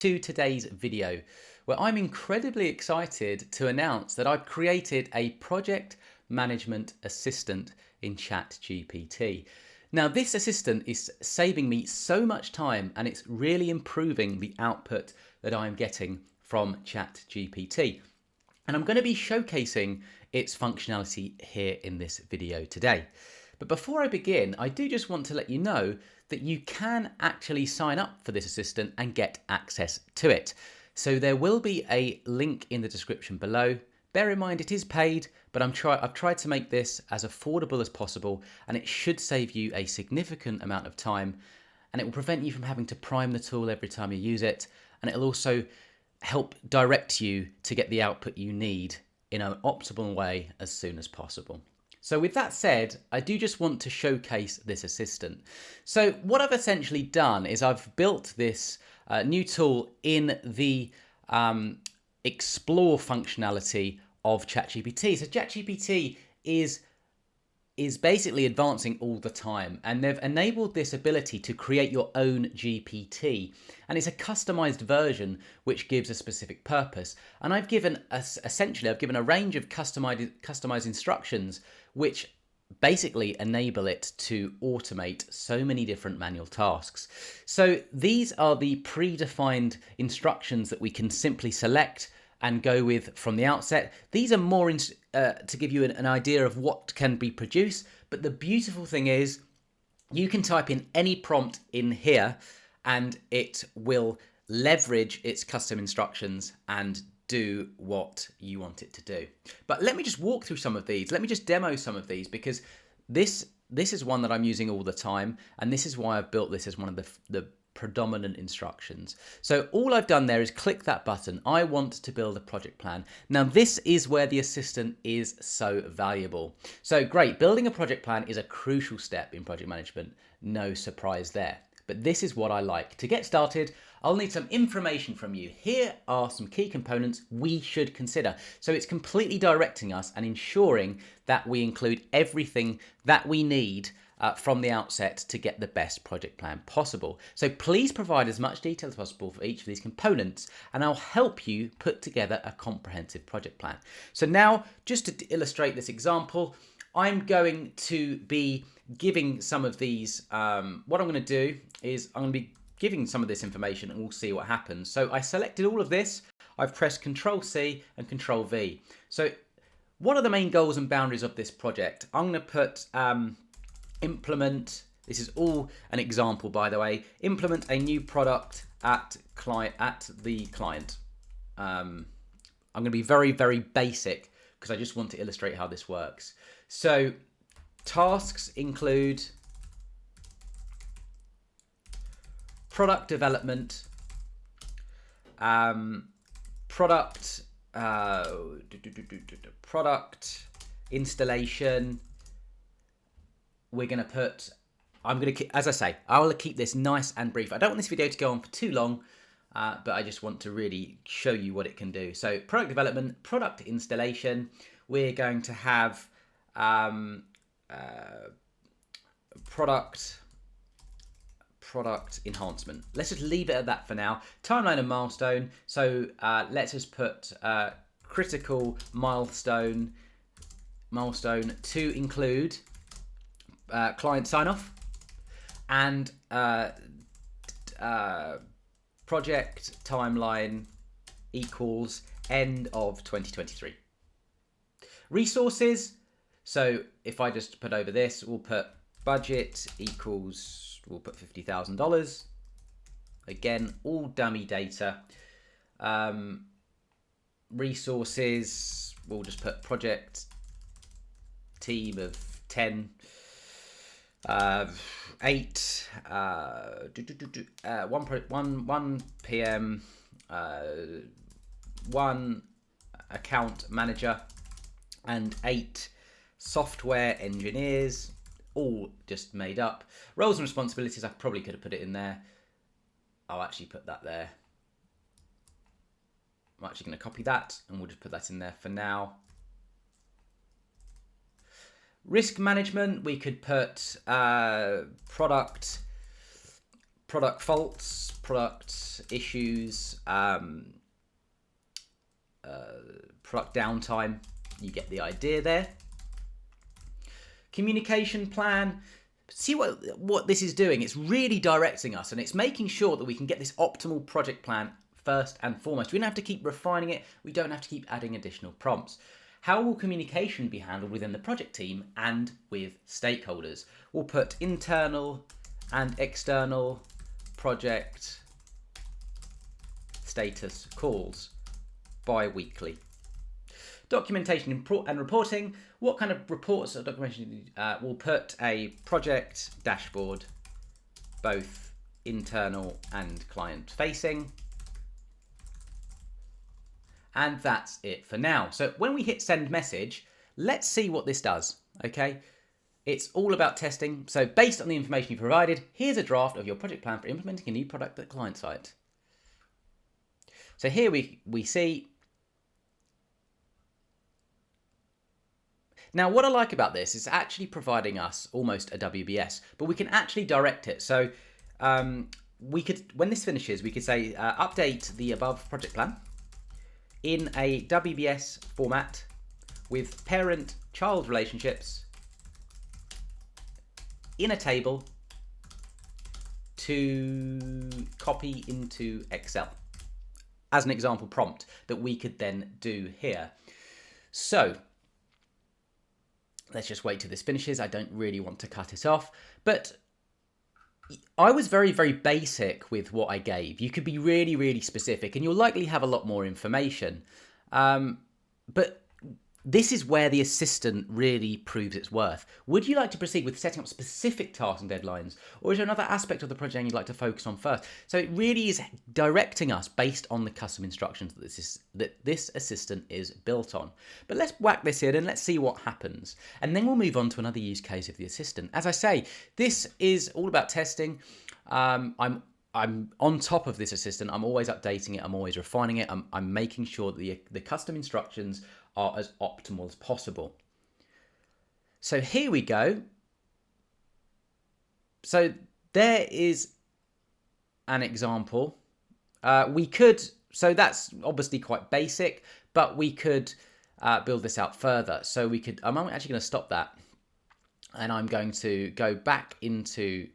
To today's video, where I'm incredibly excited to announce that I've created a project management assistant in ChatGPT. Now, this assistant is saving me so much time and it's really improving the output that I'm getting from ChatGPT. And I'm going to be showcasing its functionality here in this video today. But before I begin, I do just want to let you know that you can actually sign up for this assistant and get access to it. So there will be a link in the description below. Bear in mind it is paid, but I've tried to make this as affordable as possible, and it should save you a significant amount of time, and it will prevent you from having to prime the tool every time you use it, and it'll also help direct you to get the output you need in an optimal way as soon as possible. So with that said, I do just want to showcase this assistant. So what I've essentially done is I've built this new tool in the explore functionality of ChatGPT. So ChatGPT is basically advancing all the time, and they've enabled this ability to create your own GPT, and it's a customized version which gives a specific purpose. And I've given a range of customized instructions which basically enable it to automate so many different manual tasks. So these are the predefined instructions that we can simply select and go with from the outset. These are more to give you an idea of what can be produced, but the beautiful thing is you can type in any prompt in here and it will leverage its custom instructions and do what you want it to do. But let me just walk through some of these. Let me just demo some of these, because this is one that I'm using all the time, and this is why I've built this as one of the predominant instructions. So all I've done there is click that button. I want to build a project plan. Now this is where the assistant is so valuable. So great, building a project plan is a crucial step in project management. No surprise there. But this is what I like. To get started, I'll need some information from you. Here are some key components we should consider. So it's completely directing us and ensuring that we include everything that we need from the outset to get the best project plan possible. So please provide as much detail as possible for each of these components, and I'll help you put together a comprehensive project plan. So now, just to illustrate this example, I'm going to be giving some of these, what I'm going to do is I'm going to be giving some of this information and we'll see what happens. So I selected all of this, I've pressed Control C and Control V. So what are the main goals and boundaries of this project? I'm going to put implement, this is all an example by the way, implement a new product at the client. I'm going to be very, very basic because I just want to illustrate how this works. So tasks include product development, product installation. We're going to put, as I say, I will keep this nice and brief. I don't want this video to go on for too long, but I just want to really show you what it can do. So product development, product installation, we're going to have product enhancement. Let's just leave it at that for now. Timeline and milestone. So let's just put critical milestone to include client sign-off and project timeline equals end of 2023. Resources, so if I just put over this, we'll put budget equals, we'll put $50,000. Again, all dummy data. Resources, we'll just put project team of 10. 8 1 PM 1 account manager and 8 software engineers, all just made up. Roles and responsibilities, I probably could have put it in there. I'll actually put that there. I'm actually going to copy that and we'll just put that in there for now. Risk management, we could put product product faults, product issues, product downtime. You get the idea there. Communication plan. See what this is doing. It's really directing us, and it's making sure that we can get this optimal project plan first and foremost. We don't have to keep refining it. We don't have to keep adding additional prompts. How will communication be handled within the project team and with stakeholders? We'll put internal and external project status calls bi-weekly. Documentation and reporting. What kind of reports or documentation? We'll put a project dashboard, both internal and client facing. And that's it for now. So when we hit send message, let's see what this does, okay? It's all about testing. So based on the information you provided, here's a draft of your project plan for implementing a new product at the client site. So here we see. Now, what I like about this is actually providing us almost a WBS, but we can actually direct it. So we could, when this finishes, we could say update the above project plan in a WBS format with parent-child relationships in a table to copy into Excel as an example prompt that we could then do here. So let's just wait till this finishes. I don't really want to cut it off, but I was very, very basic with what I gave. You could be really, really specific, and you'll likely have a lot more information. But this is where the assistant really proves its worth. Would you like to proceed with setting up specific tasks and deadlines, or is there another aspect of the project you'd like to focus on first? So it really is directing us based on the custom instructions that this assistant is built on. But let's whack this in and let's see what happens. And then we'll move on to another use case of the assistant. As I say, this is all about testing. I'm on top of this assistant. I'm always updating it. I'm always refining it. I'm making sure that the custom instructions are as optimal as possible. So here we go. So there is an example. So that's obviously quite basic, but we could build this out further. So we could, I'm actually going to stop that, and I'm going to go back into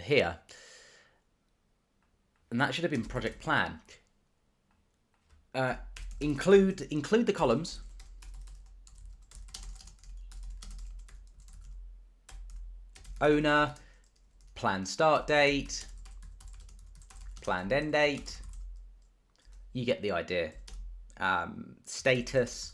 here. And that should have been project plan. Include the columns. Owner, planned start date, planned end date. You get the idea. Status.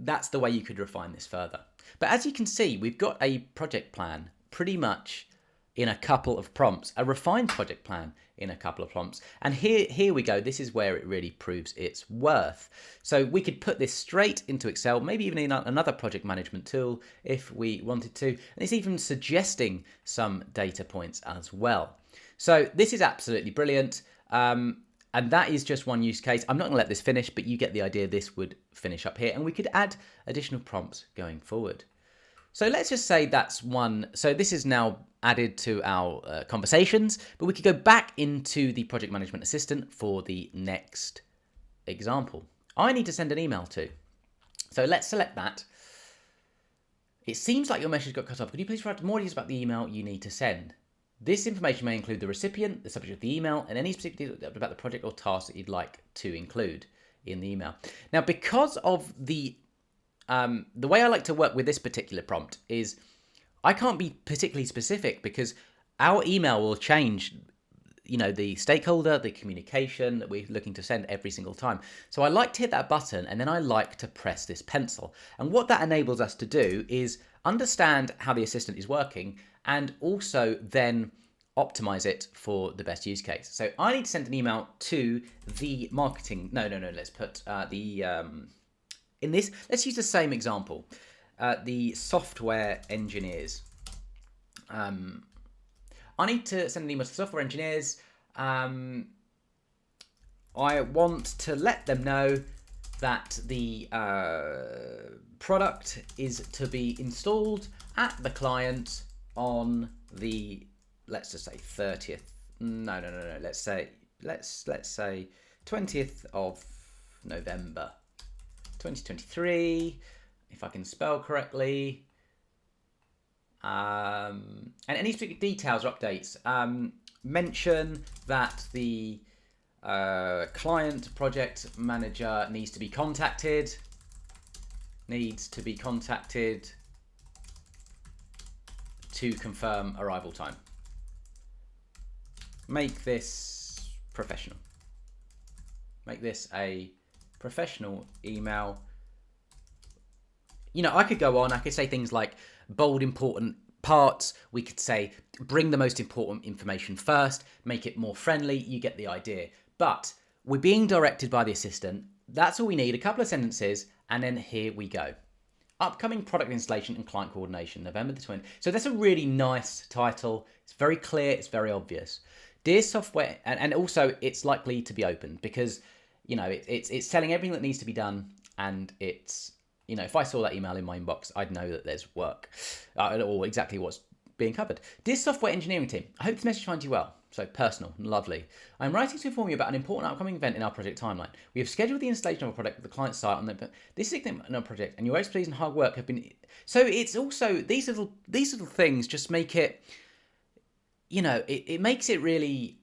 That's the way you could refine this further. But as you can see, we've got a project plan pretty much in a couple of prompts, a refined project plan in a couple of prompts. And here we go. This is where it really proves its worth. So we could put this straight into Excel, maybe even in another project management tool if we wanted to. And it's even suggesting some data points as well. So this is absolutely brilliant. And that is just one use case. I'm not going to let this finish, but you get the idea. This would finish up here, and we could add additional prompts going forward. So let's just say that's one. So this is now added to our conversations, but we could go back into the project management assistant for the next example. I need to send an email to. So let's select that. It seems like your message got cut off. Could you please provide more details about the email you need to send? This information may include the recipient, the subject of the email, and any specific details about the project or task that you'd like to include in the email. Now, because of the way I like to work with this particular prompt is I can't be particularly specific because our email will change, the stakeholder, the communication that we're looking to send every single time. So I like to hit that button, and then I like to press this pencil. And what that enables us to do is understand how the assistant is working and also then optimize it for the best use case. So I need to send an email to the marketing. No. Let's put in this, let's use the same example. The software engineers. I need to send an email to software engineers. I want to let them know that the product is to be installed at the client on the let's just say 30th. No. Let's say 20th of November 2023, if I can spell correctly. And any specific details or updates, mention that the client project manager needs to be contacted to confirm arrival time. Make this professional. Make this a professional email. You know, I could go on, I could say things like bold important parts. We could say bring the most important information first, make it more friendly. You get the idea. But we're being directed by the assistant. That's all we need, a couple of sentences, and then here we go. Upcoming product installation and client coordination, November the 20th. So that's a really nice title. It's very clear, it's very obvious. Dear software, and also it's likely to be opened because, you know, it's telling everything that needs to be done, and it's, you know, if I saw that email in my inbox, I'd know that there's work or exactly what's being covered. Dear software engineering team, I hope this message finds you well. So personal, lovely. I'm writing to inform you about an important upcoming event in our project timeline. We have scheduled the installation of a product at the client site on this is a project, and your expertise and hard work have been. So it's also these little things just make it, you know, it makes it really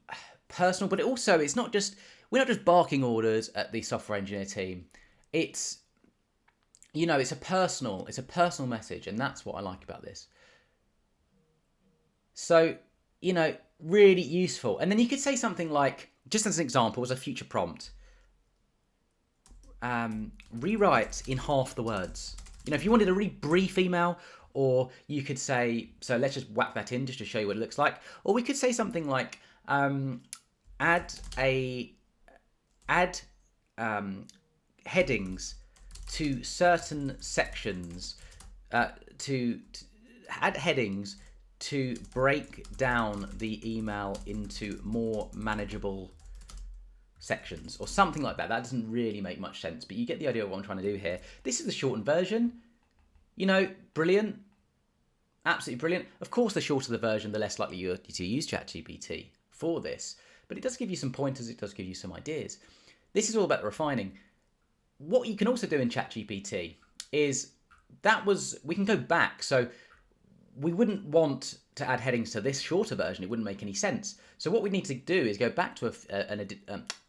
personal. But it's not just, we're not just barking orders at the software engineer team. It's, you know, it's a personal message, and that's what I like about this. So, you know, really useful. And then you could say something like, just as an example, as a future prompt, rewrite in half the words. You know, if you wanted a really brief email, or you could say, so let's just whack that in just to show you what it looks like. Or we could say something like, add headings to certain sections, to add headings to break down the email into more manageable sections, or something like that. That doesn't really make much sense, but you get the idea of what I'm trying to do here. This is the shortened version. You know, brilliant, absolutely brilliant. Of course, the shorter the version, the less likely you are to use ChatGPT for this, but it does give you some pointers, it does give you some ideas. This is all about refining. What you can also do in ChatGPT is we can go back. So we wouldn't want to add headings to this shorter version. It wouldn't make any sense. So what we need to do is go back to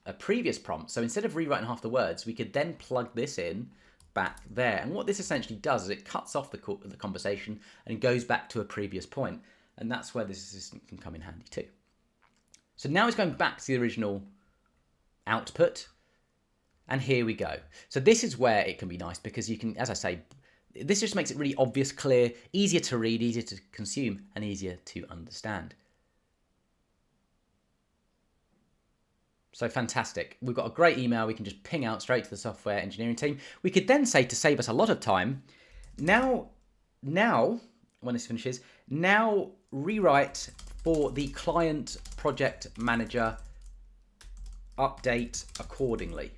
a previous prompt. So instead of rewriting half the words, we could then plug this in back there. And what this essentially does is it cuts off the conversation and goes back to a previous point. And that's where this assistant can come in handy too. So now it's going back to the original output. And here we go. So this is where it can be nice, because you can, as I say, this just makes it really obvious, clear, easier to read, easier to consume, and easier to understand. So fantastic. We've got a great email we can just ping out straight to the software engineering team. We could then say, to save us a lot of time, now when this finishes, now rewrite for the client project manager, update accordingly.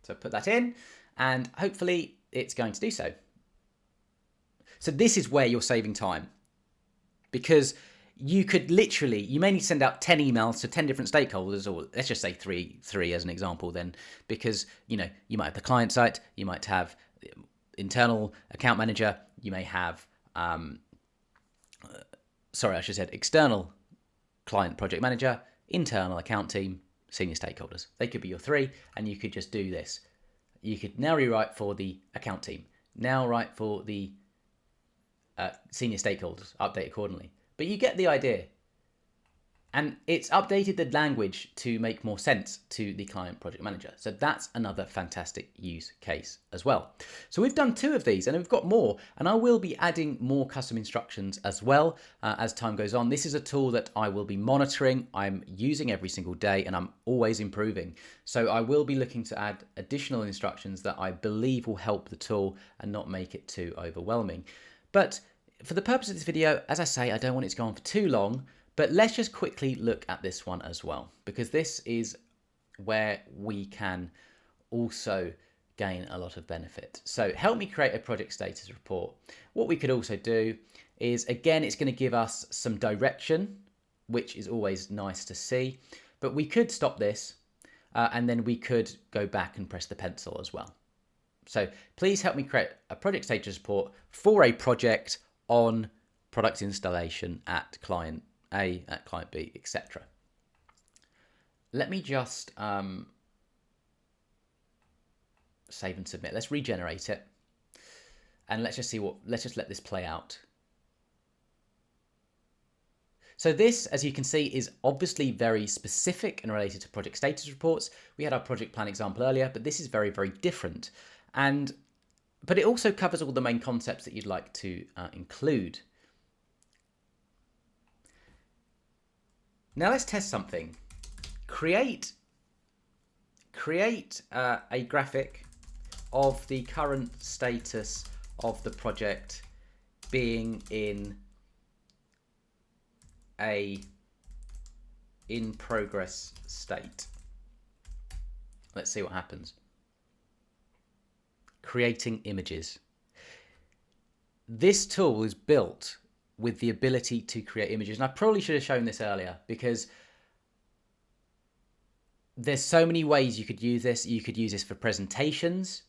So put that in, and hopefully it's going to do so. So this is where you're saving time, because you could literally, you may need to send out 10 emails to 10 different stakeholders, or let's just say three as an example then, because, you know, you might have the client site, you might have internal account manager, you may have, external client project manager, internal account team, senior stakeholders. They could be your three, and you could just do this. You could now rewrite for the account team, now write for the senior stakeholders, update accordingly. But you get the idea. And it's updated the language to make more sense to the client project manager. So that's another fantastic use case as well. So we've done 2 of these, and we've got more, and I will be adding more custom instructions as well as time goes on. This is a tool that I will be monitoring. I'm using every single day, and I'm always improving. So I will be looking to add additional instructions that I believe will help the tool and not make it too overwhelming. But for the purpose of this video, as I say, I don't want it to go on for too long. But let's just quickly look at this one as well, because this is where we can also gain a lot of benefit. So help me create a project status report. What we could also do is, again, it's going to give us some direction, which is always nice to see. But we could stop this and then we could go back and press the pencil as well. So please help me create a project status report for a project on product installation at client A, at client B, etc. Let me just save and submit. Let's regenerate it. And let's just let this play out. So this, as you can see, is obviously very specific and related to project status reports. We had our project plan example earlier, but this is very, very different. But it also covers all the main concepts that you'd like to include. Now let's test something. Create a graphic of the current status of the project being in a in progress state. Let's see what happens. Creating images. This tool is built with the ability to create images. And I probably should have shown this earlier because there's so many ways you could use this. You could use this for presentations,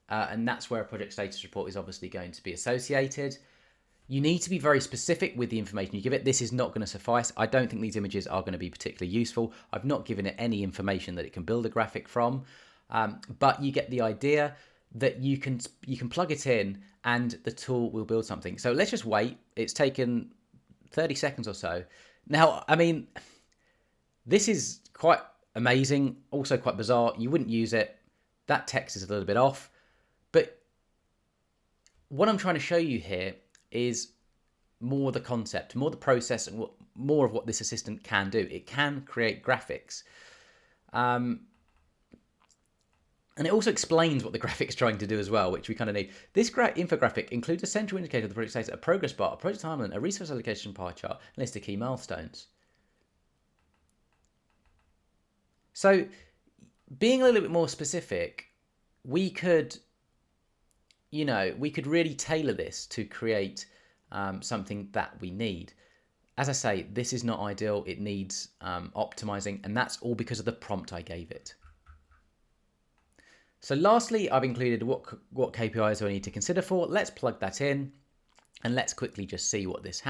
and that's where a project status report is obviously going to be associated. You need to be very specific with the information you give it. This is not going to suffice. I don't think these images are going to be particularly useful. I've not given it any information that it can build a graphic from, but you get the idea that you can plug it in and the tool will build something. So let's just wait. It's taken 30 seconds or so. Now, I mean, this is quite amazing, also quite bizarre. You wouldn't use it. That text is a little bit off. But what I'm trying to show you here is more the concept, more the process, and more of what this assistant can do. It can create graphics. And it also explains what the graphic's trying to do as well, which we kind of need. This infographic includes a central indicator of the project status, a progress bar, a project timeline, a resource allocation pie chart, and a list of key milestones. So being a little bit more specific, we could really tailor this to create something that we need. As I say, this is not ideal. It needs optimizing, and that's all because of the prompt I gave it. So lastly, I've included what KPIs do I need to consider for. Let's plug that in, and let's quickly just see what this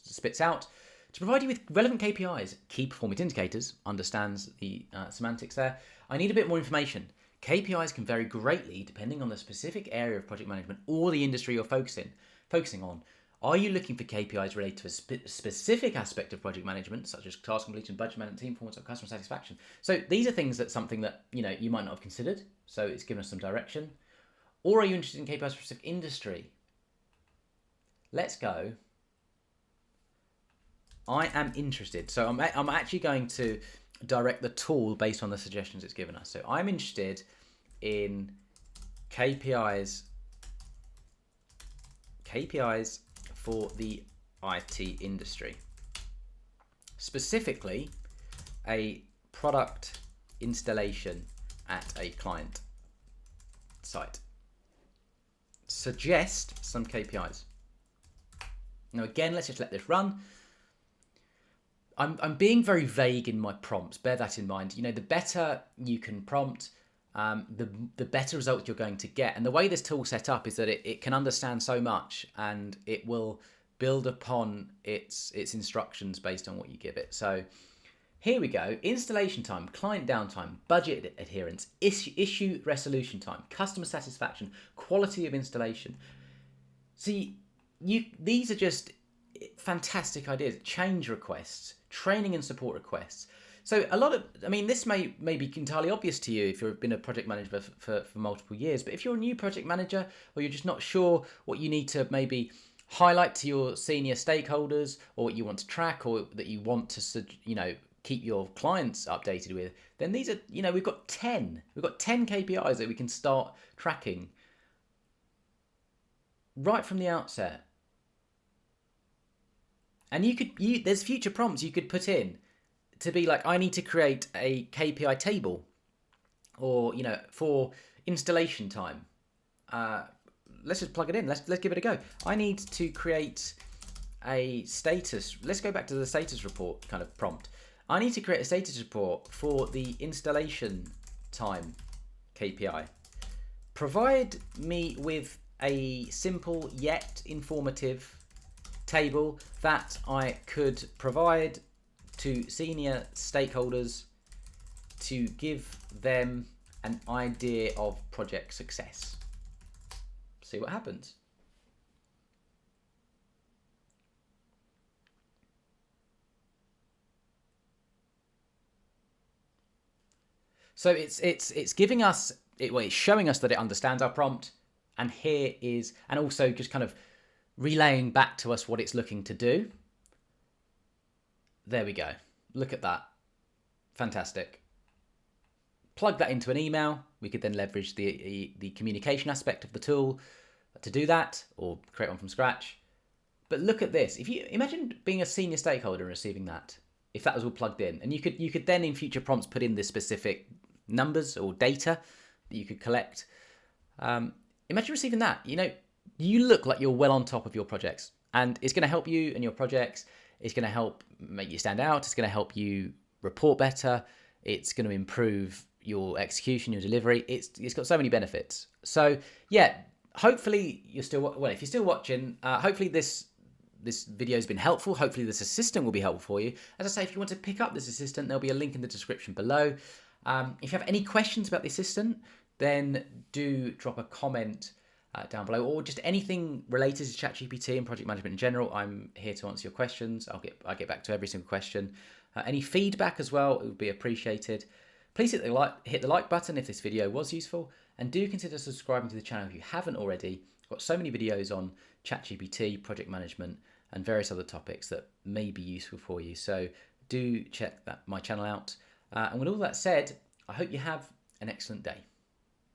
spits out. To provide you with relevant KPIs, key performance indicators, understands the semantics there. I need a bit more information. KPIs can vary greatly depending on the specific area of project management or the industry you're focusing on. Are you looking for KPIs related to a specific aspect of project management, such as task completion, budget management, team performance, or customer satisfaction? So these are things something that you might not have considered. So it's given us some direction. Or are you interested in KPIs for a specific industry? Let's go. I am interested. So I'm actually going to direct the tool based on the suggestions it's given us. So I'm interested in KPIs for the IT industry, specifically a product installation at a client site. Suggest some KPIs. Now again, let's just let this run. I'm being very vague in my prompts. Bear that in mind. The better you can prompt, the better results you're going to get. And the way this tool's set up is that it can understand so much, and it will build upon its instructions based on what you give it. So here we go. Installation time, client downtime, budget adherence, issue resolution time, customer satisfaction, quality of installation. See, these are just fantastic ideas. Change requests, training and support requests. So this may be entirely obvious to you if you've been a project manager for multiple years, but if you're a new project manager or you're just not sure what you need to maybe highlight to your senior stakeholders, or what you want to track, or that you want to keep your clients updated with, then these are, we've got 10 KPIs that we can start tracking right from the outset. And there's future prompts you could put in to be like, I need to create a KPI table, or for installation time, let's just plug it in. Let's give it a go. I need to create a status. Let's go back to the status report kind of prompt. I need to create a status report for the installation time KPI. Provide me with a simple yet informative table that I could provide to senior stakeholders to give them an idea of project success. See what happens. So it's giving us it's showing us that it understands our prompt, and here is, and also just kind of relaying back to us what it's looking to do. There we go. Look at that. Fantastic. Plug that into an email. We could then leverage the communication aspect of the tool to do that, or create one from scratch. But look at this. If you imagine being a senior stakeholder and receiving that, if that was all plugged in, and you could then in future prompts put in the specific numbers or data that you could collect. Imagine receiving that. You know, you look like you're well on top of your projects, and it's going to help you and your projects. It's going to help make you stand out. It's going to help you report better. It's going to improve your execution, your delivery. It's got so many benefits. So yeah, hopefully you're still, well, if you're still watching, hopefully this video has been helpful. Hopefully this assistant will be helpful for you. As I say, if you want to pick up this assistant, there'll be a link in the description below. If you have any questions about the assistant, then do drop a comment down below, or just anything related to ChatGPT and project management in general. I'm here to answer your questions. I'll get back to every single question. Any feedback as well, it would be appreciated. Please hit the like button if this video was useful, and do consider subscribing to the channel if you haven't already. I've got so many videos on ChatGPT, project management, and various other topics that may be useful for you. So do check my channel out. And with all that said, I hope you have an excellent day.